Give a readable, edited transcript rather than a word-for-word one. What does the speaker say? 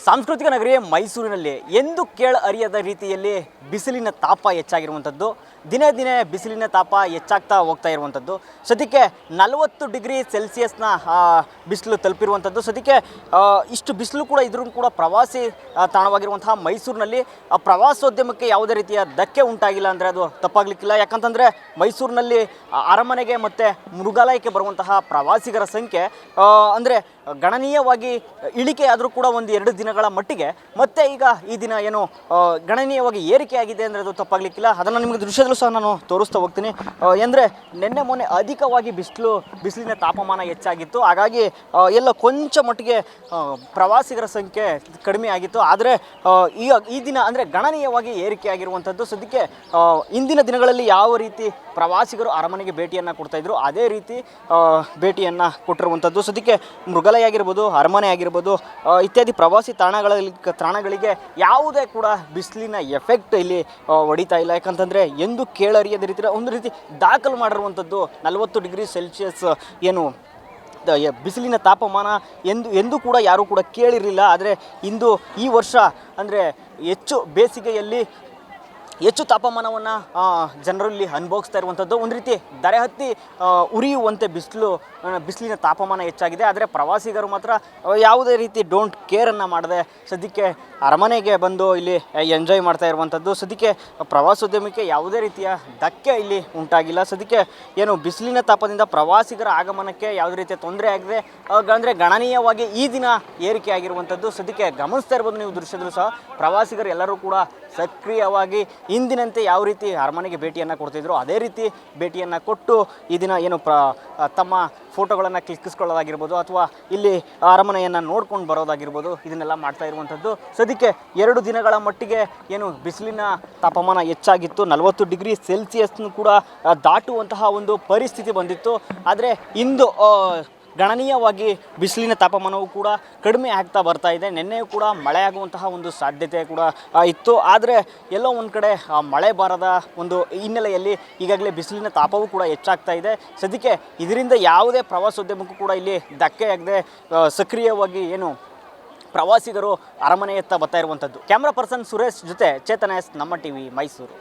ಸಾಂಸ್ಕೃತಿಕ ನಗರಿ ಮೈಸೂರಿನಲ್ಲಿ ಎಂದು ಕೇಳ ಅರಿಯದ ರೀತಿಯಲ್ಲಿ ಬಿಸಿಲಿನ ತಾಪ ಹೆಚ್ಚಾಗಿರುವಂಥದ್ದು. ದಿನೇ ದಿನೇ ಬಿಸಿಲಿನ ತಾಪ ಹೆಚ್ಚಾಗ್ತಾ ಹೋಗ್ತಾ ಇರುವಂಥದ್ದು. ಸದ್ಯಕ್ಕೆ 40 ಡಿಗ್ರಿ ಸೆಲ್ಸಿಯಸ್ನ ಬಿಸಿಲು ತಲುಪಿರುವಂಥದ್ದು. ಸದ್ಯಕ್ಕೆ ಇಷ್ಟು ಬಿಸಿಲು ಕೂಡ ಇದ್ರೂ ಕೂಡ ಪ್ರವಾಸಿ ತಾಣವಾಗಿರುವಂತಹ ಮೈಸೂರಿನಲ್ಲಿ ಪ್ರವಾಸೋದ್ಯಮಕ್ಕೆ ಯಾವುದೇ ರೀತಿಯ ಧಕ್ಕೆ ಉಂಟಾಗಿಲ್ಲ ಅಂದರೆ ಅದು ತಪ್ಪಾಗಲಿಕ್ಕಿಲ್ಲ. ಯಾಕಂತಂದರೆ ಮೈಸೂರಿನಲ್ಲಿ ಅರಮನೆಗೆ ಮತ್ತು ಮೃಗಾಲಯಕ್ಕೆ ಬರುವಂತಹ ಪ್ರವಾಸಿಗರ ಸಂಖ್ಯೆ ಅಂದರೆ ಗಣನೀಯವಾಗಿ ಇಳಿಕೆ ಆದರೂ ಕೂಡ 1-2 ದಿನಗಳ ಮಟ್ಟಿಗೆ ಮತ್ತೆ ಈಗ ಈ ದಿನ ಏನು ಗಣನೀಯವಾಗಿ ಏರಿಕೆ ಆಗಿದೆ ಅಂದರೆ ಅದು ತಪ್ಪಾಗಲಿಕ್ಕಿಲ್ಲ. ಅದನ್ನು ನಿಮಗೆ ದೃಶ್ಯದಲ್ಲೂ ಸಹ ನಾನು ತೋರಿಸ್ತಾ ಹೋಗ್ತೀನಿ. ಅಂದರೆ ನಿನ್ನೆ ಮೊನ್ನೆ ಅಧಿಕವಾಗಿ ಬಿಸಿಲಿನ ತಾಪಮಾನ ಹೆಚ್ಚಾಗಿತ್ತು. ಹಾಗಾಗಿ ಎಲ್ಲ ಕೊಂಚ ಮಟ್ಟಿಗೆ ಪ್ರವಾಸಿಗರ ಸಂಖ್ಯೆ ಕಡಿಮೆ ಆಗಿತ್ತು. ಆದರೆ ಈ ದಿನ ಅಂದರೆ ಗಣನೀಯವಾಗಿ ಏರಿಕೆ ಆಗಿರುವಂಥದ್ದು. ಸದ್ಯಕ್ಕೆ ಇಂದಿನ ದಿನಗಳಲ್ಲಿ ಯಾವ ರೀತಿ ಪ್ರವಾಸಿಗರು ಅರಮನೆಗೆ ಭೇಟಿಯನ್ನು ಕೊಡ್ತಾಯಿದ್ರು ಅದೇ ರೀತಿ ಭೇಟಿಯನ್ನು ಕೊಟ್ಟಿರುವಂಥದ್ದು. ಸದ್ಯಕ್ಕೆ ಮೃಗಾಲಯ ಆಗಿರ್ಬೋದು, ಅರಮನೆ ಆಗಿರ್ಬೋದು, ಇತ್ಯಾದಿ ಪ್ರವಾಸಿ ತಾಣಗಳಿಗೆ ಯಾವುದೇ ಕೂಡ ಬಿಸಿಲಿನ ಎಫೆಕ್ಟ್ ಇಲ್ಲಿ ಹೊಡಿತಾ ಇಲ್ಲ. ಯಾಕಂತಂದರೆ ಎಂದು ಕೇಳರಿಯದ ರೀತಿ ಒಂದು ರೀತಿ ದಾಖಲು ಮಾಡಿರುವಂಥದ್ದು 40 ಡಿಗ್ರಿ ಸೆಲ್ಸಿಯಸ್ ಏನು ಬಿಸಿಲಿನ ತಾಪಮಾನ ಎಂದು ಕೂಡ ಯಾರೂ ಕೂಡ ಕೇಳಿರಲಿಲ್ಲ. ಆದರೆ ಇಂದು ಈ ವರ್ಷ ಅಂದರೆ ಹೆಚ್ಚು ಬೇಸಿಗೆಯಲ್ಲಿ ಹೆಚ್ಚು ತಾಪಮಾನವನ್ನು ಜನರಲ್ಲಿ ಅನುಭವಿಸ್ತಾ ಇರುವಂಥದ್ದು. ಒಂದು ರೀತಿ ದರೆ ಹತ್ತಿ ಉರಿಯುವಂತೆ ಬಿಸಿಲಿನ ತಾಪಮಾನ ಹೆಚ್ಚಾಗಿದೆ. ಆದರೆ ಪ್ರವಾಸಿಗರು ಮಾತ್ರ ಯಾವುದೇ ರೀತಿ ಡೋಂಟ್ ಕೇರನ್ನು ಮಾಡದೆ ಸದ್ಯಕ್ಕೆ ಅರಮನೆಗೆ ಬಂದು ಇಲ್ಲಿ ಎಂಜಾಯ್ ಮಾಡ್ತಾ ಇರುವಂಥದ್ದು. ಸದ್ಯಕ್ಕೆ ಪ್ರವಾಸೋದ್ಯಮಕ್ಕೆ ಯಾವುದೇ ರೀತಿಯ ಧಕ್ಕೆ ಇಲ್ಲಿ ಉಂಟಾಗಿಲ್ಲ. ಸದ್ಯಕ್ಕೆ ಏನು ಬಿಸಿಲಿನ ತಾಪದಿಂದ ಪ್ರವಾಸಿಗರ ಆಗಮನಕ್ಕೆ ಯಾವುದೇ ರೀತಿಯ ತೊಂದರೆ ಆಗಿದೆ ಅಂದರೆ ಗಣನೀಯವಾಗಿ ಈ ದಿನ ಏರಿಕೆ ಆಗಿರುವಂಥದ್ದು. ಸದ್ಯಕ್ಕೆ ಗಮನಿಸ್ತಾ ಇರ್ಬೋದು ನೀವು ದೃಶ್ಯದಲ್ಲೂ ಸಹ ಪ್ರವಾಸಿಗರು ಎಲ್ಲರೂ ಕೂಡ ಸಕ್ರಿಯವಾಗಿ ಇಂದಿನಂತೆ ಯಾವ ರೀತಿ ಅರಮನೆಗೆ ಭೇಟಿಯನ್ನು ಕೊಡ್ತಿದ್ರು ಅದೇ ರೀತಿ ಭೇಟಿಯನ್ನು ಕೊಟ್ಟು ಈ ದಿನ ಏನು ತಮ್ಮ ಫೋಟೋಗಳನ್ನು ಕ್ಲಿಕ್ಕಿಸ್ಕೊಳ್ಳೋದಾಗಿರ್ಬೋದು ಅಥವಾ ಇಲ್ಲಿ ಅರಮನೆಯನ್ನು ನೋಡ್ಕೊಂಡು ಬರೋದಾಗಿರ್ಬೋದು ಇದನ್ನೆಲ್ಲ ಮಾಡ್ತಾ ಇರುವಂಥದ್ದು. ಸದ್ಯಕ್ಕೆ 2 ದಿನಗಳ ಮಟ್ಟಿಗೆ ಏನು ಬಿಸಿಲಿನ ತಾಪಮಾನ ಹೆಚ್ಚಾಗಿತ್ತು, 40 ಡಿಗ್ರಿ ಸೆಲ್ಸಿಯಸ್ನು ಕೂಡ ದಾಟುವಂತಹ ಒಂದು ಪರಿಸ್ಥಿತಿ ಬಂದಿತ್ತು. ಆದರೆ ಇಂದು ಗಣನೀಯವಾಗಿ ಬಿಸಿಲಿನ ತಾಪಮಾನವು ಕೂಡ ಕಡಿಮೆ ಆಗ್ತಾ ಬರ್ತಾ ಇದೆ. ನಿನ್ನೆಯೂ ಕೂಡ ಮಳೆ ಆಗುವಂತಹ ಒಂದು ಸಾಧ್ಯತೆ ಕೂಡ ಇತ್ತು. ಆದರೆ ಎಲ್ಲೋ ಒಂದು ಕಡೆ ಮಳೆ ಬಾರದ ಒಂದು ಹಿನ್ನೆಲೆಯಲ್ಲಿ ಈಗಾಗಲೇ ಬಿಸಿಲಿನ ತಾಪವೂ ಕೂಡ ಹೆಚ್ಚಾಗ್ತಾ ಇದೆ. ಸದ್ಯಕ್ಕೆ ಇದರಿಂದ ಯಾವುದೇ ಪ್ರವಾಸೋದ್ಯಮಕ್ಕೂ ಕೂಡ ಇಲ್ಲಿ ಧಕ್ಕೆಯಾಗದೆ ಸಕ್ರಿಯವಾಗಿ ಏನು ಪ್ರವಾಸಿಗರು ಅರಮನೆಯತ್ತ ಬರ್ತಾ ಇರುವಂಥದ್ದು. ಕ್ಯಾಮ್ರಾ ಪರ್ಸನ್ ಸುರೇಶ್ ಜೊತೆ ಚೇತನ ಎಸ್, ನಮ್ಮ ಟಿವಿ ಮೈಸೂರು.